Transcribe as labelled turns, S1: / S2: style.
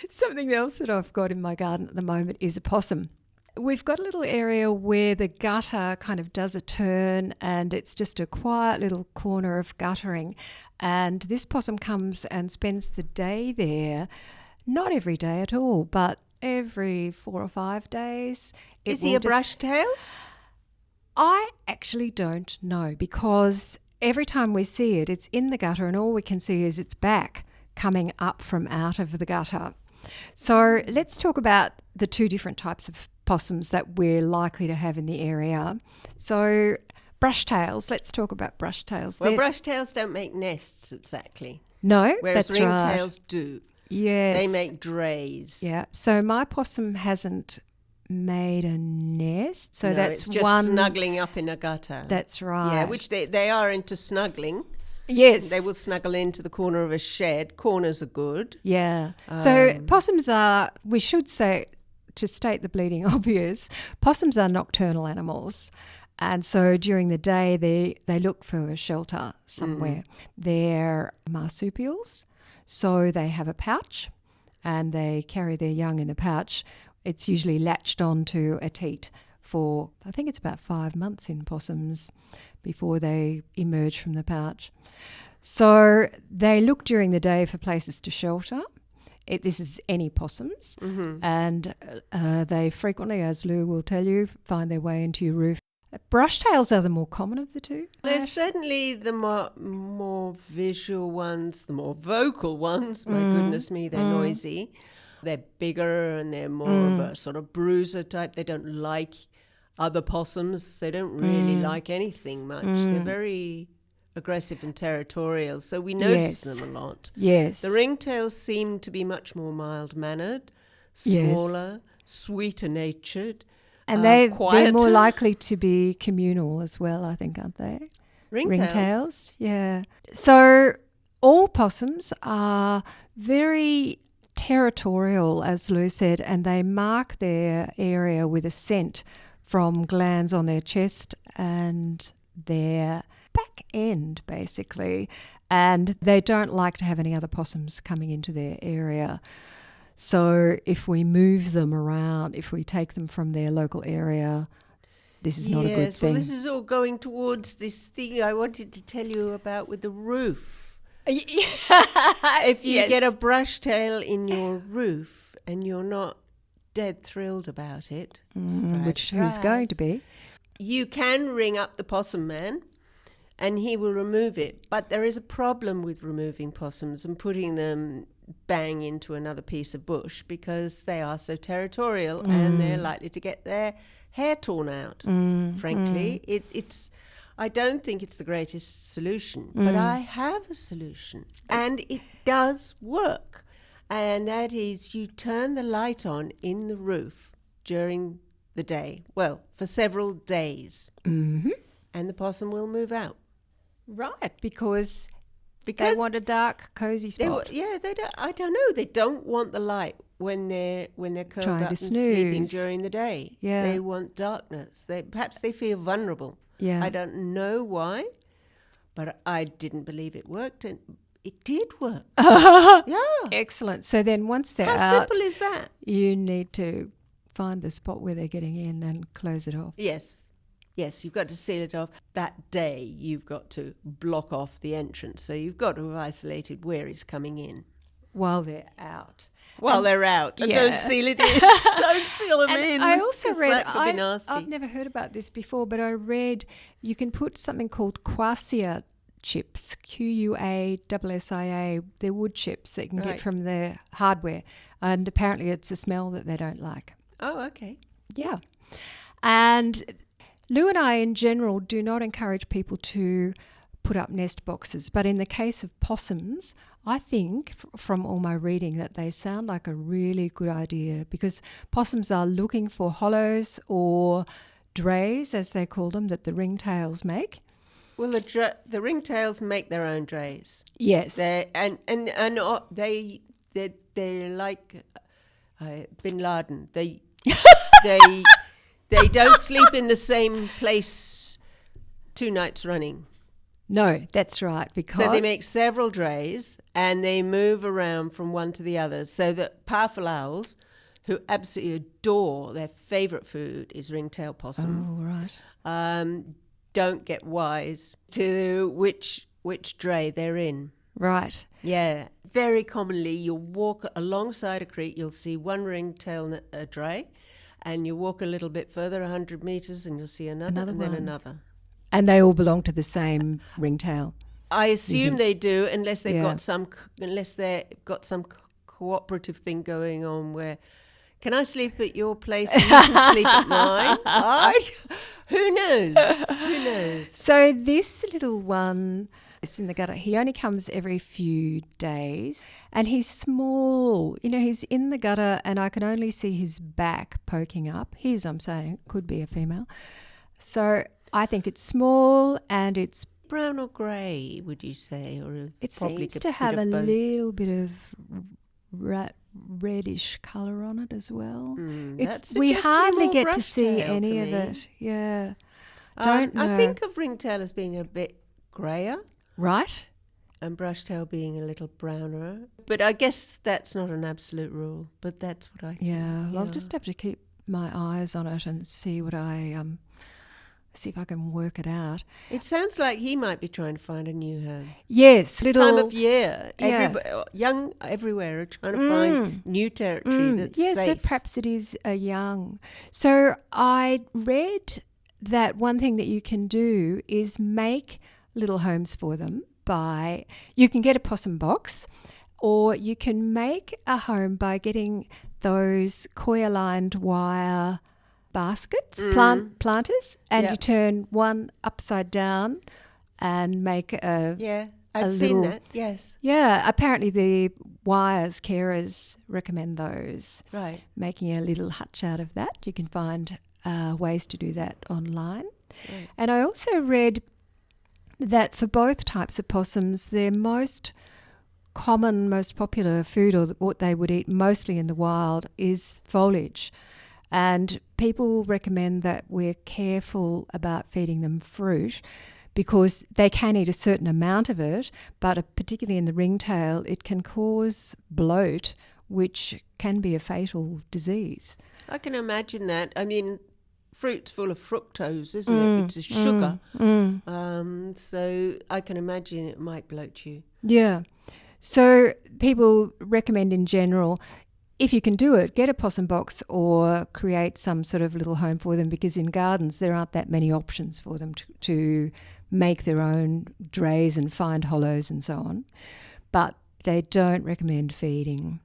S1: Something else that I've got in my garden at the moment is a possum. We've got a little area where the gutter kind of does a turn, and it's just a quiet little corner of guttering. And this possum comes and spends the day there, not every day at all, but every 4 or 5 days.
S2: Is he a brush tail?
S1: I actually don't know, because every time we see it, it's in the gutter and all we can see is its back coming up from out of the gutter. So let's talk about the 2 different types of possums that we're likely to have in the area. So brushtails, let's talk about brushtails.
S2: Well, brushtails don't make nests exactly.
S1: No,
S2: whereas
S1: that's right.
S2: ringtails do.
S1: Yes.
S2: They make drays.
S1: Yeah. So my possum hasn't made a nest. So
S2: No,
S1: that's
S2: it's just
S1: one
S2: snuggling up in a gutter.
S1: That's right.
S2: Yeah, which they are into snuggling.
S1: Yes.
S2: They will snuggle into the corner of a shed. Corners are good.
S1: Yeah. So possums are, we should say, to state the bleeding obvious, possums are nocturnal animals. And so during the day, they look for a shelter somewhere. They're marsupials, so they have a pouch and they carry their young in the pouch. It's usually latched onto a teat for, I think it's about 5 months in possums before they emerge from the pouch. So they look during the day for places to shelter. This is any possums. And they frequently, as Lou will tell you, find their way into your roof. Brushtails are the more common of the 2.
S2: They're certainly the more visual ones, the more vocal ones. My goodness me, they're noisy. They're bigger and they're more of a sort of bruiser type. They don't like other possums. They don't really like anything much. They're very aggressive and territorial, so we notice them a lot.
S1: Yes.
S2: The ringtails seem to be much more mild-mannered, smaller, sweeter-natured,
S1: and they're
S2: quieter.
S1: more likely to be communal as well, I think, aren't they?
S2: Ringtails?
S1: Yeah. So all possums are very territorial, as Lou said, and they mark their area with a scent from glands on their chest and their back end, basically. And they don't like to have any other possums coming into their area. So if we move them around, if we take them from their local area, this is not a good thing.
S2: Well, this is all going towards this thing I wanted to tell you about with the roof. If you get a brush tail in your roof and you're not dead thrilled about it,
S1: which who's going to be?
S2: You can ring up the possum man and he will remove it. But there is a problem with removing possums and putting them bang into another piece of bush, because they are so territorial and they're likely to get their hair torn out. Frankly, it's. I don't think it's the greatest solution, but I have a solution, and it does work. And that is, you turn the light on in the roof during the day, well, for several days, and the possum will move out.
S1: Right, because they want a dark, cozy spot.
S2: They don't. I don't know. They don't want the light when they're curled
S1: Trying
S2: up
S1: to
S2: and sleeping
S1: snooze.
S2: during the day.
S1: Yeah.
S2: They want darkness. Perhaps they feel vulnerable.
S1: Yeah.
S2: I don't know why, but I didn't believe it worked, and it did work. Yeah.
S1: Excellent. So then once they're
S2: How
S1: out,
S2: simple is that?
S1: you need to find the spot where they're getting in and close it off.
S2: Yes, you've got to seal it off. That day, you've got to block off the entrance. So you've got to have isolated where he's coming in.
S1: While they're out.
S2: While they're out. And
S1: yeah.
S2: don't seal it in. Don't seal them in.
S1: I also
S2: 'cause
S1: read,
S2: that could be nasty.
S1: I've never heard about this before, but I read you can put something called quassia chips, Quassia. They're wood chips that you can get from the hardware. And apparently it's a smell that they don't like.
S2: Oh, okay.
S1: Yeah. And Lou and I, in general, do not encourage people to put up nest boxes. But in the case of possums, I think from all my reading that they sound like a really good idea, because possums are looking for hollows or drays, as they call them, that the ringtails make.
S2: Well, the ringtails make their own drays.
S1: Yes.
S2: They're like Bin Laden. They don't sleep in the same place 2 nights running.
S1: No, that's right, because
S2: So they make several drays and they move around from one to the other, so that powerful owls, who absolutely adore, their favourite food is ringtail possum, don't get wise to which dray they're in.
S1: Right.
S2: Yeah, very commonly you'll walk alongside a creek, you'll see one ringtail dray, and you walk a little bit further, 100 metres, and you'll see another and then
S1: one.
S2: another.
S1: And they all belong to the same ringtail.
S2: I assume they do, unless they've
S1: Yeah.
S2: got some cooperative thing going on where, can I sleep at your place and you can sleep at mine? Who knows? Who knows?
S1: So this little one is in the gutter. He only comes every few days, and he's small. You know, he's in the gutter, and I can only see his back poking up. I'm saying, could be a female. So I think it's small, and it's
S2: Brown or grey, would you say? Or
S1: it
S2: probably
S1: seems
S2: a
S1: to
S2: bit
S1: have
S2: of
S1: a
S2: both?
S1: little bit of reddish colour on it as well.
S2: That
S1: We
S2: suggests
S1: hardly
S2: more
S1: get to see
S2: brush-tail
S1: any
S2: to
S1: of
S2: me.
S1: it. Yeah, don't know.
S2: I think of ringtail as being a bit greyer
S1: Right?
S2: and brushtail being a little browner. But I guess that's not an absolute rule, but that's what I think.
S1: Yeah, well, I'll just have to keep my eyes on it and see see if I can work it out.
S2: It sounds like he might be trying to find a new home.
S1: Yes,
S2: This time of year, young everywhere are trying to find new territory that's
S1: yeah, so
S2: safe.
S1: perhaps it is a young. So I read that one thing that you can do is make little homes for them you can get a possum box, or you can make a home by getting those coir-lined wire baskets, planters, and you turn one upside down and make
S2: Yeah, I've
S1: a
S2: seen
S1: little-
S2: that, yes.
S1: Yeah, apparently the carers recommend those.
S2: Right.
S1: Making a little hutch out of that. You can find ways to do that online.
S2: Right.
S1: And I also read that for both types of possums, their most common, most popular food, or what they would eat mostly in the wild, is foliage. And people recommend that we're careful about feeding them fruit, because they can eat a certain amount of it, but particularly in the ringtail, it can cause bloat, which can be a fatal disease.
S2: I can imagine that. I mean, fruit's full of fructose, isn't it? It's a sugar. So I can imagine it might bloat you.
S1: Yeah. So people recommend in general, if you can do it, get a possum box or create some sort of little home for them, because in gardens there aren't that many options for them to make their own drays and find hollows and so on. But they don't recommend feeding.